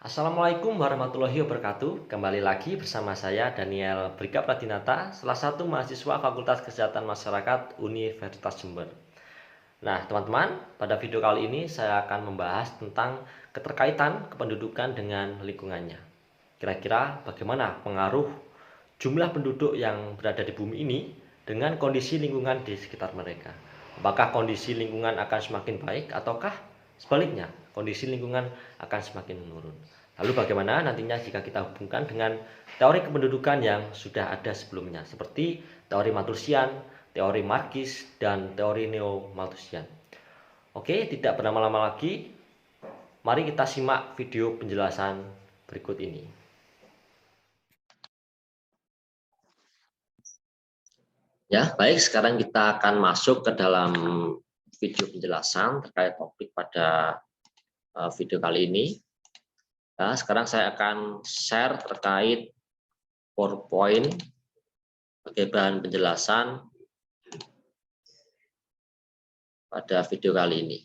Assalamualaikum warahmatullahi wabarakatuh. Kembali lagi bersama saya Daniel Brika Pradinata, salah satu mahasiswa Fakultas Kesehatan Masyarakat Universitas Jember. Nah, teman-teman, pada video kali ini saya akan membahas tentang keterkaitan kependudukan dengan lingkungannya. Kira-kira bagaimana pengaruh jumlah penduduk yang berada di bumi ini dengan kondisi lingkungan di sekitar mereka? Apakah kondisi lingkungan akan semakin baik ataukah sebaliknya kondisi lingkungan akan semakin menurun? Lalu bagaimana nantinya jika kita hubungkan dengan teori kependudukan yang sudah ada sebelumnya seperti teori Malthusian, teori Marquis, dan teori Neo-Malthusian. Oke, tidak berlama-lama lagi, mari kita simak video penjelasan berikut ini. Ya, baik, sekarang kita akan masuk ke dalam video penjelasan terkait topik pada video kali ini. Nah, sekarang saya akan share terkait PowerPoint sebagai bahan penjelasan pada video kali ini.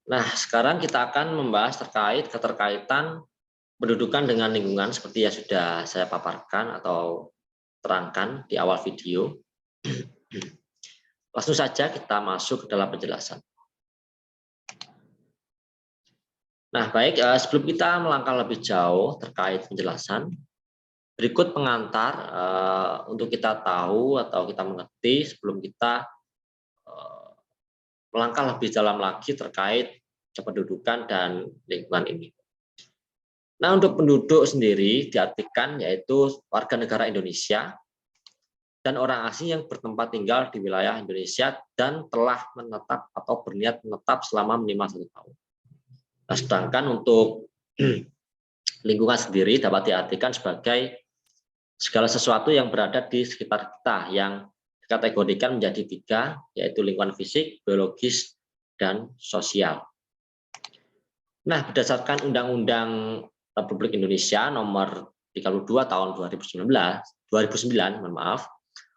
Nah, sekarang kita akan membahas terkait keterkaitan pendudukan dengan lingkungan seperti yang sudah saya paparkan atau terangkan di awal video. Langsung saja kita masuk ke dalam penjelasan. Nah, baik, sebelum kita melangkah lebih jauh terkait penjelasan, berikut pengantar untuk kita tahu atau kita mengerti sebelum kita melangkah lebih dalam lagi terkait kependudukan dan lingkungan ini. Nah, untuk penduduk sendiri diartikan yaitu warga negara Indonesia dan orang asing yang bertempat tinggal di wilayah Indonesia dan telah menetap atau berniat menetap selama minimal 1 tahun. Nah, sedangkan untuk lingkungan sendiri dapat diartikan sebagai segala sesuatu yang berada di sekitar kita yang dikategorikan menjadi 3, yaitu lingkungan fisik, biologis, dan sosial. Nah, berdasarkan Undang-Undang Republik Indonesia nomor 32 tahun 2009,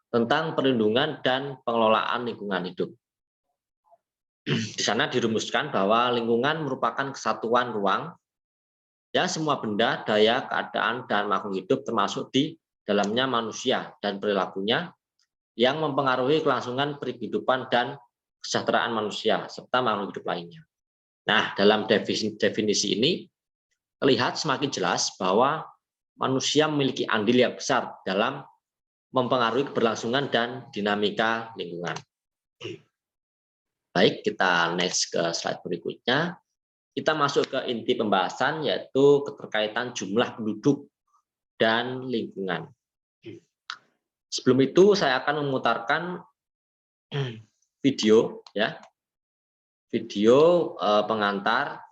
tentang perlindungan dan pengelolaan lingkungan hidup. Di sana dirumuskan bahwa lingkungan merupakan kesatuan ruang yang semua benda, daya, keadaan, dan makhluk hidup termasuk di dalamnya manusia dan perilakunya yang mempengaruhi kelangsungan kehidupan dan kesejahteraan manusia serta makhluk hidup lainnya. Nah, dalam definisi ini terlihat semakin jelas bahwa manusia memiliki andil yang besar dalam mempengaruhi keberlangsungan dan dinamika lingkungan. Baik, kita next ke slide berikutnya. Kita masuk ke inti pembahasan, yaitu keterkaitan jumlah penduduk dan lingkungan. Sebelum itu saya akan memutarkan video pengantar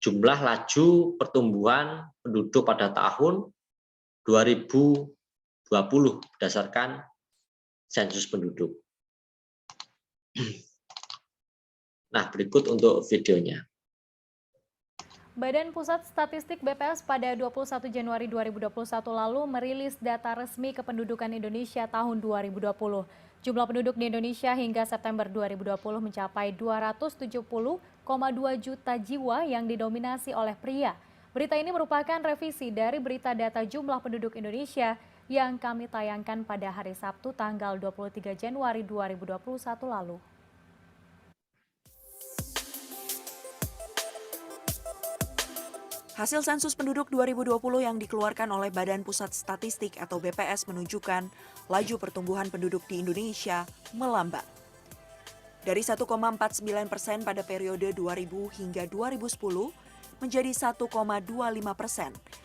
jumlah laju pertumbuhan penduduk pada tahun 2020 berdasarkan sensus penduduk. Nah, berikut untuk videonya. Badan Pusat Statistik BPS pada 21 Januari 2021 lalu merilis data resmi kependudukan Indonesia tahun 2020. Jumlah penduduk di Indonesia hingga September 2020 mencapai 270,2 juta jiwa yang didominasi oleh pria. Berita ini merupakan revisi dari berita data jumlah penduduk Indonesia yang kami tayangkan pada hari Sabtu tanggal 23 Januari 2021 lalu. Hasil sensus penduduk 2020 yang dikeluarkan oleh Badan Pusat Statistik atau BPS menunjukkan laju pertumbuhan penduduk di Indonesia melambat. Dari 1,49% pada periode 2000 hingga 2010 menjadi 1,25%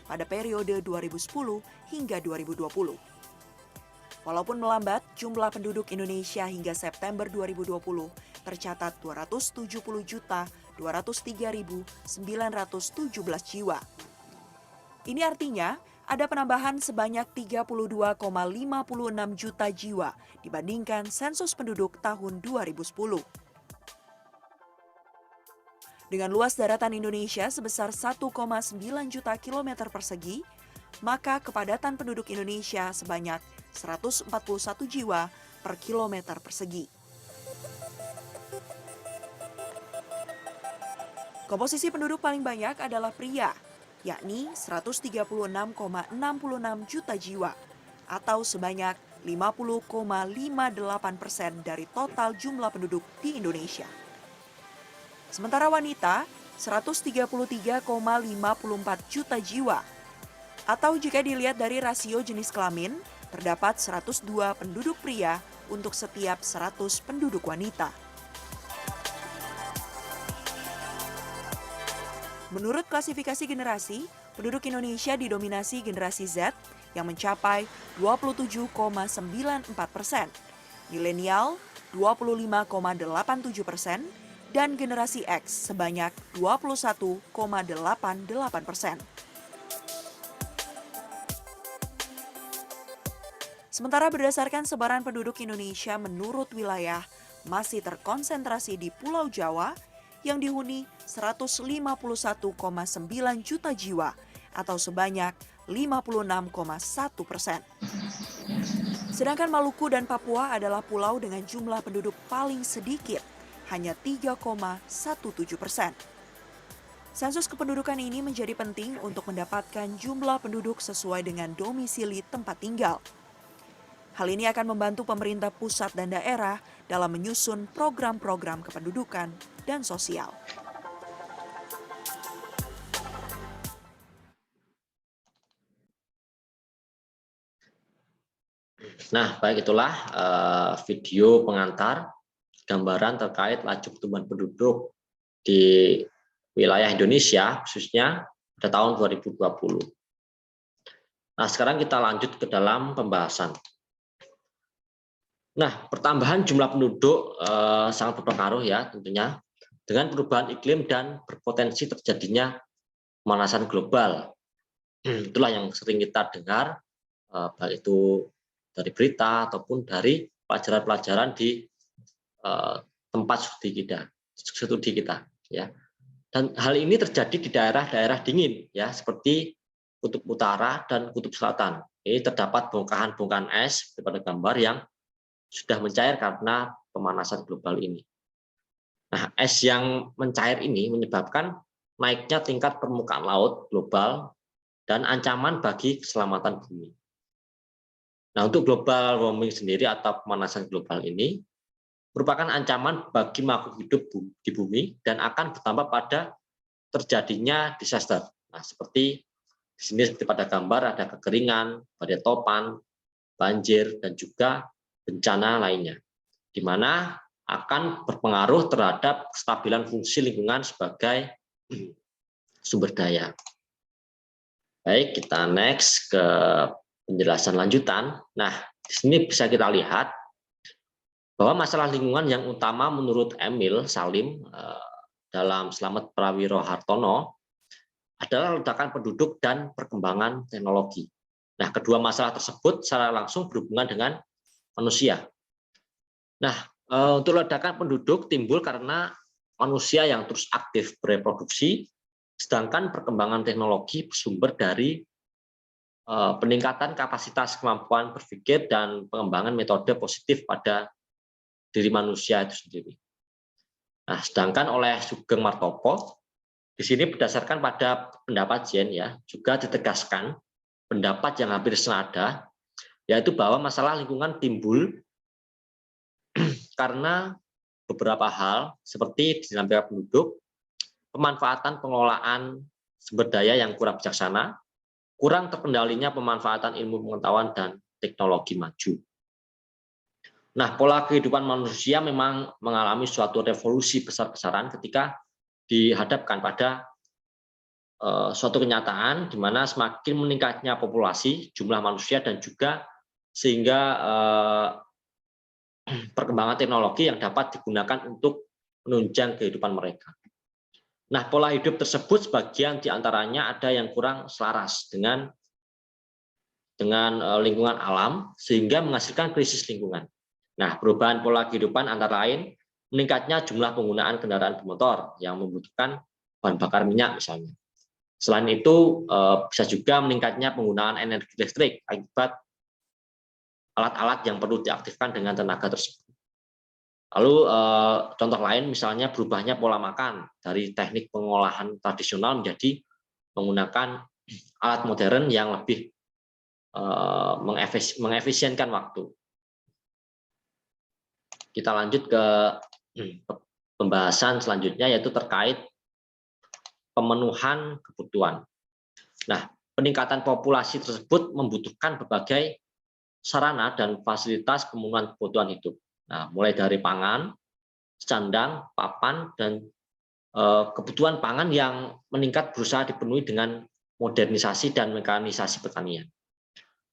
pada periode 2010 hingga 2020. Walaupun melambat, jumlah penduduk Indonesia hingga September 2020 tercatat 270.203.917 jiwa. Ini artinya ada penambahan sebanyak 32,56 juta jiwa dibandingkan sensus penduduk tahun 2010. Dengan luas daratan Indonesia sebesar 1,9 juta kilometer persegi, maka kepadatan penduduk Indonesia sebanyak 141 jiwa per kilometer persegi. Komposisi penduduk paling banyak adalah pria, yakni 136,66 juta jiwa, atau sebanyak 50,58% dari total jumlah penduduk di Indonesia. Sementara wanita, 133,54 juta jiwa, atau jika dilihat dari rasio jenis kelamin, terdapat 102 penduduk pria untuk setiap 100 penduduk wanita. Menurut klasifikasi generasi, penduduk Indonesia didominasi generasi Z yang mencapai 27,94%, milenial 25,87%, dan generasi X sebanyak 21,88%. Sementara berdasarkan sebaran penduduk Indonesia menurut wilayah, masih terkonsentrasi di Pulau Jawa yang dihuni 151,9 juta jiwa atau sebanyak 56,1%. Sedangkan Maluku dan Papua adalah pulau dengan jumlah penduduk paling sedikit, hanya 3,17%. Sensus kependudukan ini menjadi penting untuk mendapatkan jumlah penduduk sesuai dengan domisili tempat tinggal. Hal ini akan membantu pemerintah pusat dan daerah dalam menyusun program-program kependudukan dan sosial. Nah, baik itulah video pengantar gambaran terkait laju pertumbuhan penduduk di wilayah Indonesia, khususnya pada tahun 2020. Nah, sekarang kita lanjut ke dalam pembahasan. Nah, pertambahan jumlah penduduk sangat berpengaruh ya tentunya dengan perubahan iklim dan berpotensi terjadinya pemanasan global. Itulah yang sering kita dengar, baik itu dari berita ataupun dari pelajaran-pelajaran di tempat studi kita, ya. Dan hal ini terjadi di daerah-daerah dingin, ya, seperti Kutub Utara dan Kutub Selatan. Ini terdapat bongkahan-bongkahan es pada gambar yang sudah mencair karena pemanasan global ini. Nah, es yang mencair ini menyebabkan naiknya tingkat permukaan laut global dan ancaman bagi keselamatan bumi. Nah, untuk global warming sendiri atau pemanasan global ini merupakan ancaman bagi makhluk hidup di bumi dan akan bertambah pada terjadinya disaster. Nah, seperti di sini seperti pada gambar ada kekeringan, badai topan, banjir, dan juga bencana lainnya, di mana akan berpengaruh terhadap kestabilan fungsi lingkungan sebagai sumber daya. Baik, kita next ke penjelasan lanjutan. Nah, di sini bisa kita lihat bahwa masalah lingkungan yang utama menurut Emil Salim dalam Slamet Prawiro Hartono adalah ledakan penduduk dan perkembangan teknologi. Nah, kedua masalah tersebut secara langsung berhubungan dengan manusia. Nah, untuk ledakan penduduk timbul karena manusia yang terus aktif bereproduksi, sedangkan perkembangan teknologi bersumber dari peningkatan kapasitas kemampuan berpikir dan pengembangan metode positif pada diri manusia itu sendiri. Nah, sedangkan oleh Sugeng Martopo, di sini berdasarkan pada pendapat Jen ya, juga ditegaskan pendapat yang hampir senada, yaitu bahwa masalah lingkungan timbul karena beberapa hal seperti dinamika penduduk, pemanfaatan pengelolaan sumber daya yang kurang bijaksana, kurang terkendalinya pemanfaatan ilmu pengetahuan dan teknologi maju. Nah, pola kehidupan manusia memang mengalami suatu revolusi besar-besaran ketika dihadapkan pada suatu kenyataan di mana semakin meningkatnya populasi, jumlah manusia, dan juga sehingga perkembangan teknologi yang dapat digunakan untuk menunjang kehidupan mereka. Nah, pola hidup tersebut sebagian diantaranya ada yang kurang selaras dengan lingkungan alam sehingga menghasilkan krisis lingkungan. Nah, perubahan pola kehidupan antara lain meningkatnya jumlah penggunaan kendaraan bermotor yang membutuhkan bahan bakar minyak misalnya. Selain itu bisa juga meningkatnya penggunaan energi listrik akibat alat-alat yang perlu diaktifkan dengan tenaga tersebut. Lalu contoh lain misalnya berubahnya pola makan dari teknik pengolahan tradisional menjadi menggunakan alat modern yang lebih mengefisienkan waktu. Kita lanjut ke pembahasan selanjutnya, yaitu terkait pemenuhan kebutuhan. Nah, peningkatan populasi tersebut membutuhkan berbagai sarana dan fasilitas pemenuhan kebutuhan hidup. Nah, mulai dari pangan, sandang, papan, dan kebutuhan pangan yang meningkat berusaha dipenuhi dengan modernisasi dan mekanisasi pertanian.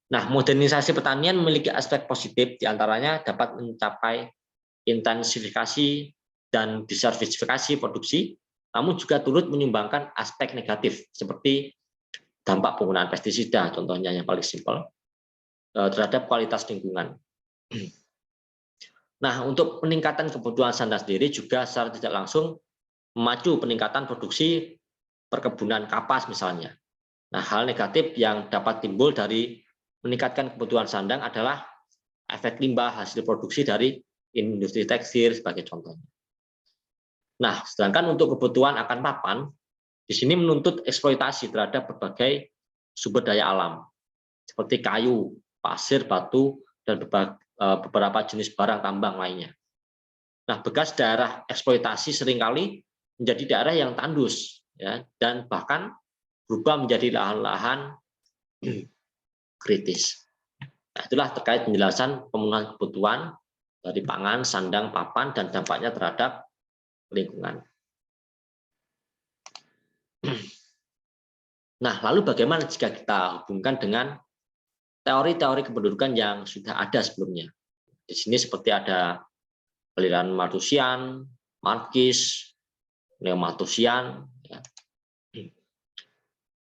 Nah, modernisasi pertanian memiliki aspek positif, diantaranya dapat mencapai intensifikasi dan diversifikasi produksi, namun juga turut menyumbangkan aspek negatif seperti dampak penggunaan pestisida, contohnya yang paling simpel, terhadap kualitas lingkungan. Nah, untuk peningkatan kebutuhan sandang sendiri juga secara tidak langsung memacu peningkatan produksi perkebunan kapas misalnya. Nah, hal negatif yang dapat timbul dari meningkatkan kebutuhan sandang adalah efek limbah hasil produksi dari industri tekstil sebagai contohnya. Nah, sedangkan untuk kebutuhan akan papan, di sini menuntut eksploitasi terhadap berbagai sumber daya alam, seperti kayu, pasir, batu, dan beberapa jenis barang tambang lainnya. Nah, bekas daerah eksploitasi seringkali menjadi daerah yang tandus, ya, dan bahkan berubah menjadi lahan-lahan kritis. Nah, itulah terkait penjelasan pemenuhan kebutuhan dari pangan, sandang, papan, dan dampaknya terhadap lingkungan. Nah, lalu bagaimana jika kita hubungkan dengan teori-teori kependudukan yang sudah ada sebelumnya? Di sini seperti ada aliran Malthusian, Marquis, Neo-Malthusian. Ya.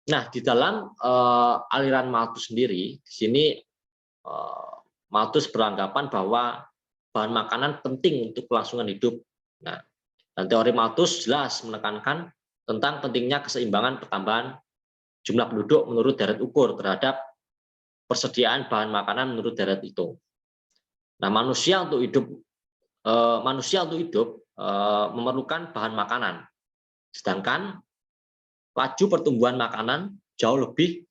Nah, di dalam aliran Malthus sendiri, di sini Malthus beranggapan bahwa bahan makanan penting untuk kelangsungan hidup. Nah, dan teori Malthus jelas menekankan tentang pentingnya keseimbangan pertambahan jumlah penduduk menurut deret ukur terhadap persediaan bahan makanan menurut deret itu. Nah, manusia untuk hidup memerlukan bahan makanan, sedangkan laju pertumbuhan makanan jauh lebih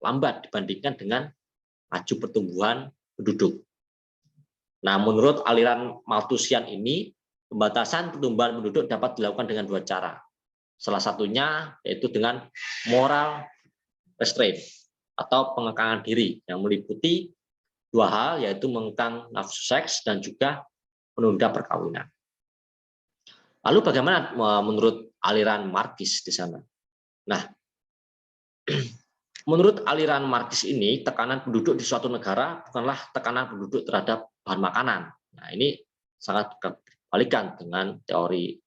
lambat dibandingkan dengan laju pertumbuhan penduduk. Nah, menurut aliran Malthusian ini, pembatasan pertumbuhan penduduk dapat dilakukan dengan dua cara. Salah satunya yaitu dengan moral restraint atau pengekangan diri yang meliputi dua hal, yaitu mengekang nafsu seks dan juga menunda perkawinan. Lalu bagaimana menurut aliran Marquis di sana? Nah, menurut aliran Marquis ini, tekanan penduduk di suatu negara bukanlah tekanan penduduk terhadap bahan makanan. Nah, ini sangat berbalikan dengan teori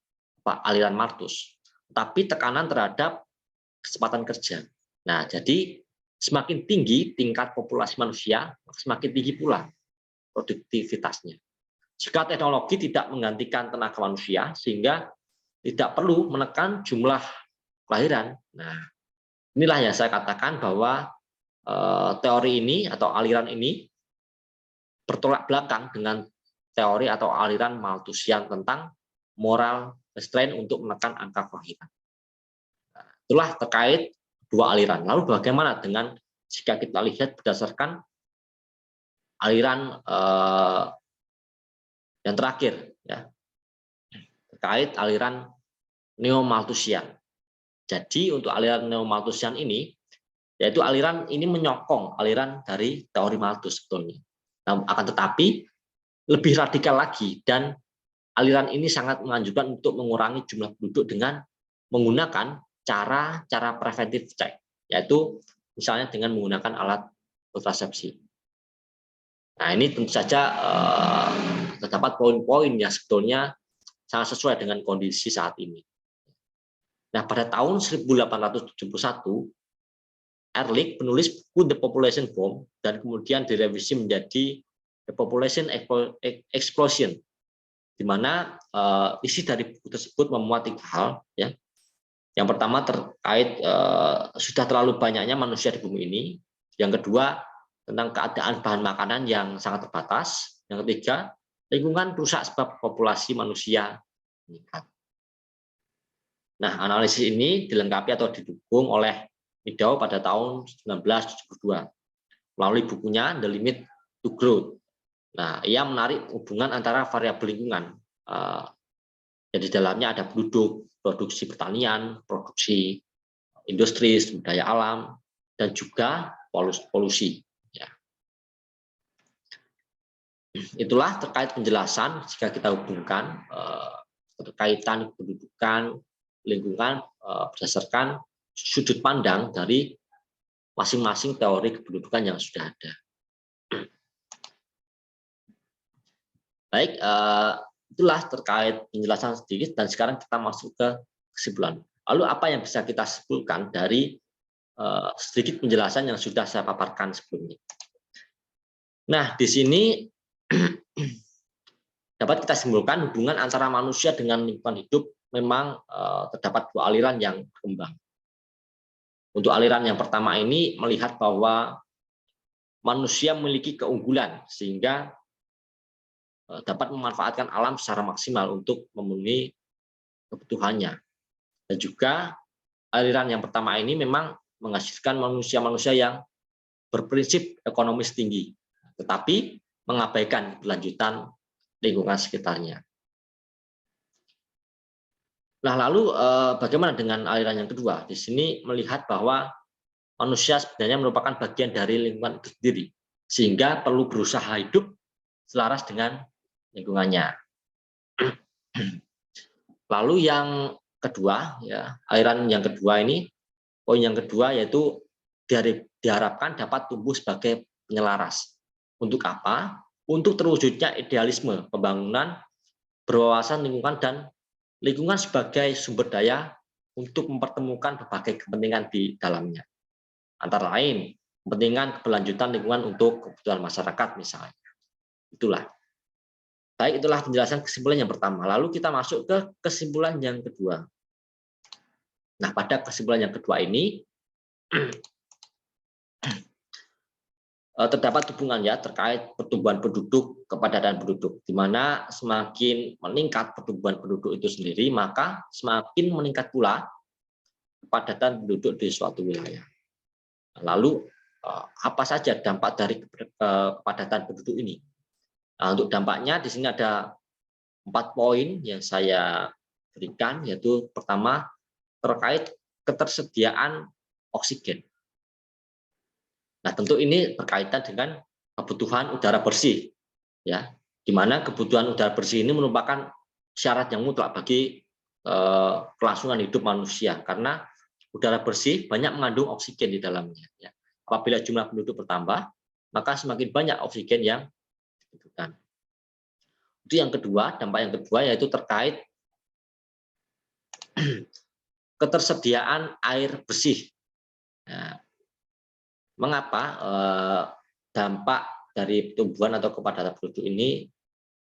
aliran Malthus, tapi tekanan terhadap kecepatan kerja. Nah, jadi semakin tinggi tingkat populasi manusia, semakin tinggi pula produktivitasnya. Jika teknologi tidak menggantikan tenaga manusia, sehingga tidak perlu menekan jumlah kelahiran. Nah, inilah yang saya katakan bahwa teori ini atau aliran ini bertolak belakang dengan teori atau aliran Malthusian tentang moral restraint untuk menekan angka kelahiran. Nah, itulah terkait dua aliran. Lalu bagaimana dengan jika kita lihat berdasarkan aliran yang terakhir, ya, terkait aliran Neo-Malthusian. Jadi untuk aliran Neo-Malthusian ini, yaitu aliran ini menyokong aliran dari teori Malthus sebetulnya. Nah, akan tetapi lebih radikal lagi, dan aliran ini sangat menganjurkan untuk mengurangi jumlah penduduk dengan menggunakan cara preventif check, yaitu misalnya dengan menggunakan alat kontrasepsi. Nah, ini tentu saja terdapat poin-poin yang sebetulnya sangat sesuai dengan kondisi saat ini. Nah, pada tahun 1871, Ehrlich menulis buku The Population Bomb dan kemudian direvisi menjadi The Population Explosion, di mana isi dari buku tersebut memuat tiga hal. Ya. Yang pertama terkait sudah terlalu banyaknya manusia di bumi ini. Yang kedua tentang keadaan bahan makanan yang sangat terbatas. Yang ketiga Lingkungan rusak sebab populasi manusia meningkat. Nah, analisis ini dilengkapi atau didukung oleh Meadow pada tahun 1972 melalui bukunya The Limit to Growth. Nah, ia menarik hubungan antara variabel lingkungan. Jadi dalamnya ada penduduk, produksi pertanian, produksi industri, sumber daya alam, dan juga polusi. Ya. Itulah terkait penjelasan jika kita hubungkan keterkaitan kependudukan, lingkungan berdasarkan sudut pandang dari masing-masing teori kependudukan yang sudah ada. Baik, itulah terkait penjelasan sedikit dan sekarang kita masuk ke kesimpulan. Lalu apa yang bisa kita simpulkan dari sedikit penjelasan yang sudah saya paparkan sebelumnya? Nah, di sini dapat kita simpulkan hubungan antara manusia dengan lingkungan hidup memang terdapat dua aliran yang berkembang. Untuk aliran yang pertama ini melihat bahwa manusia memiliki keunggulan sehingga dapat memanfaatkan alam secara maksimal untuk memenuhi kebutuhannya. Dan juga aliran yang pertama ini memang menghasilkan manusia-manusia yang berprinsip ekonomis tinggi, tetapi mengabaikan kelanjutan lingkungan sekitarnya. Nah, lalu bagaimana dengan aliran yang kedua? Di sini melihat bahwa manusia sebenarnya merupakan bagian dari lingkungan itu sendiri, sehingga perlu berusaha hidup selaras dengan lingkungannya. Lalu yang kedua, ya, aliran yang kedua ini, poin yang kedua yaitu diharapkan dapat tumbuh sebagai penyelaras. Untuk apa? Untuk terwujudnya idealisme pembangunan berwawasan lingkungan dan lingkungan sebagai sumber daya untuk mempertemukan berbagai kepentingan di dalamnya. Antara lain, kepentingan keberlanjutan lingkungan untuk kebutuhan masyarakat misalnya. Itulah. Baik, itulah penjelasan kesimpulan yang pertama. Lalu kita masuk ke kesimpulan yang kedua. Nah, pada kesimpulan yang kedua ini terdapat hubungan ya terkait pertumbuhan penduduk kepadatan penduduk, di mana semakin meningkat pertumbuhan penduduk itu sendiri, maka semakin meningkat pula kepadatan penduduk di suatu wilayah. Lalu apa saja dampak dari kepadatan penduduk ini? Nah, untuk dampaknya di sini ada 4 poin yang saya berikan, yaitu pertama terkait ketersediaan oksigen. Nah, tentu ini berkaitan dengan kebutuhan udara bersih, ya, di mana kebutuhan udara bersih ini merupakan syarat yang mutlak bagi kelangsungan hidup manusia, karena udara bersih banyak mengandung oksigen di dalamnya. Ya. Apabila jumlah penduduk bertambah, maka semakin banyak oksigen yang dibutuhkan. Itu yang kedua, dampak yang kedua yaitu terkait ketersediaan air bersih. Nah, mengapa dampak dari pertumbuhan atau kepadatan penduduk ini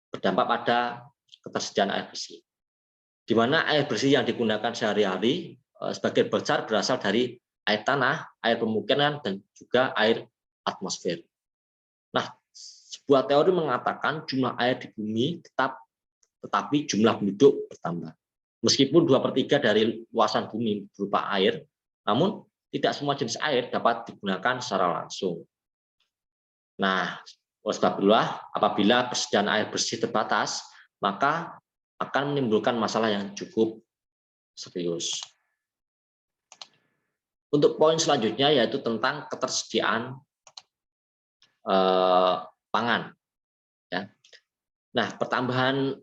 berdampak pada ketersediaan air bersih? Di mana air bersih yang digunakan sehari-hari sebagian besar berasal dari air tanah, air pemukiman, dan juga air atmosfer. Nah, sebuah teori mengatakan jumlah air di bumi tetapi jumlah penduduk bertambah. Meskipun 2/3 dari luasan bumi berupa air, namun tidak semua jenis air dapat digunakan secara langsung. Nah, oleh sebab itulah apabila persediaan air bersih terbatas, maka akan menimbulkan masalah yang cukup serius. Untuk poin selanjutnya yaitu tentang ketersediaan pangan. Ya. Nah, pertambahan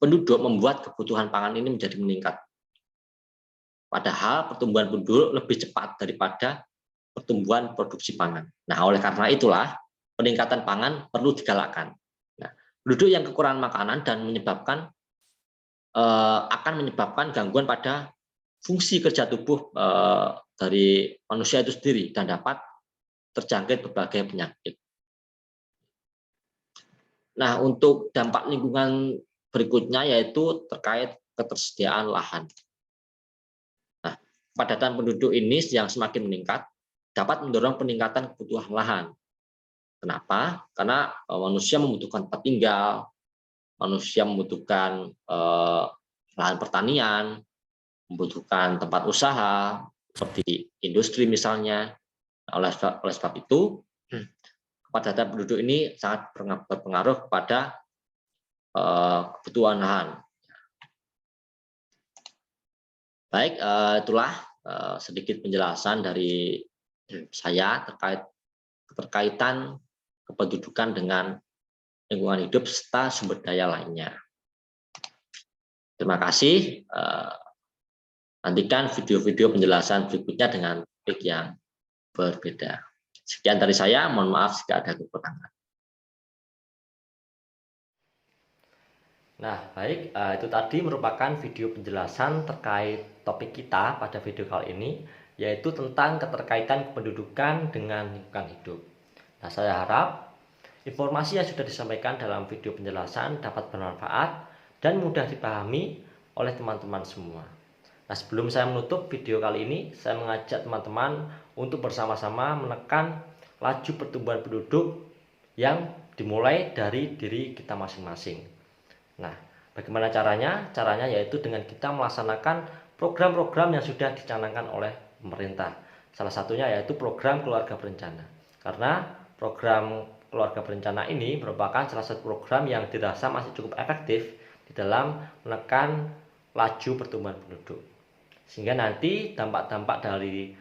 penduduk membuat kebutuhan pangan ini menjadi meningkat. Padahal pertumbuhan penduduk lebih cepat daripada pertumbuhan produksi pangan. Nah, oleh karena itulah peningkatan pangan perlu digalakkan. Nah, penduduk yang kekurangan makanan dan akan menyebabkan gangguan pada fungsi kerja tubuh dari manusia itu sendiri dan dapat terjangkit berbagai penyakit. Nah, untuk dampak lingkungan berikutnya yaitu terkait ketersediaan lahan. Nah, kepadatan penduduk ini yang semakin meningkat dapat mendorong peningkatan kebutuhan lahan. Kenapa? Karena manusia membutuhkan tempat tinggal, manusia membutuhkan lahan pertanian, membutuhkan tempat usaha seperti industri misalnya. Oleh sebab itu, kepadatan penduduk ini sangat berpengaruh kepada kebutuhan lahan. Baik, itulah sedikit penjelasan dari saya terkait keterkaitan kependudukan dengan lingkungan hidup serta sumber daya lainnya. Terima kasih. Nantikan video-video penjelasan berikutnya dengan topik yang berbeda. Sekian dari saya, mohon maaf jika ada kekurangan. Nah, baik, itu tadi merupakan video penjelasan terkait topik kita pada video kali ini, yaitu tentang keterkaitan kependudukan dengan lingkungan hidup. Nah, saya harap informasi yang sudah disampaikan dalam video penjelasan dapat bermanfaat dan mudah dipahami oleh teman-teman semua. Nah, sebelum saya menutup video kali ini, saya mengajak teman-teman untuk bersama-sama menekan laju pertumbuhan penduduk yang dimulai dari diri kita masing-masing. Nah, bagaimana caranya? Caranya yaitu dengan kita melaksanakan program-program yang sudah dicanangkan oleh pemerintah. Salah satunya yaitu program keluarga berencana. Karena program keluarga berencana ini merupakan salah satu program yang dirasa masih cukup efektif di dalam menekan laju pertumbuhan penduduk. Sehingga nanti dampak-dampak dari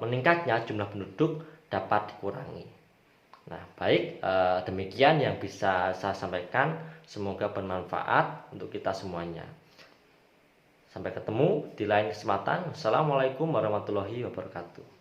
meningkatnya jumlah penduduk dapat dikurangi. Nah, baik, demikian yang bisa saya sampaikan. Semoga bermanfaat untuk kita semuanya. Sampai ketemu di lain kesempatan. Wassalamualaikum warahmatullahi wabarakatuh.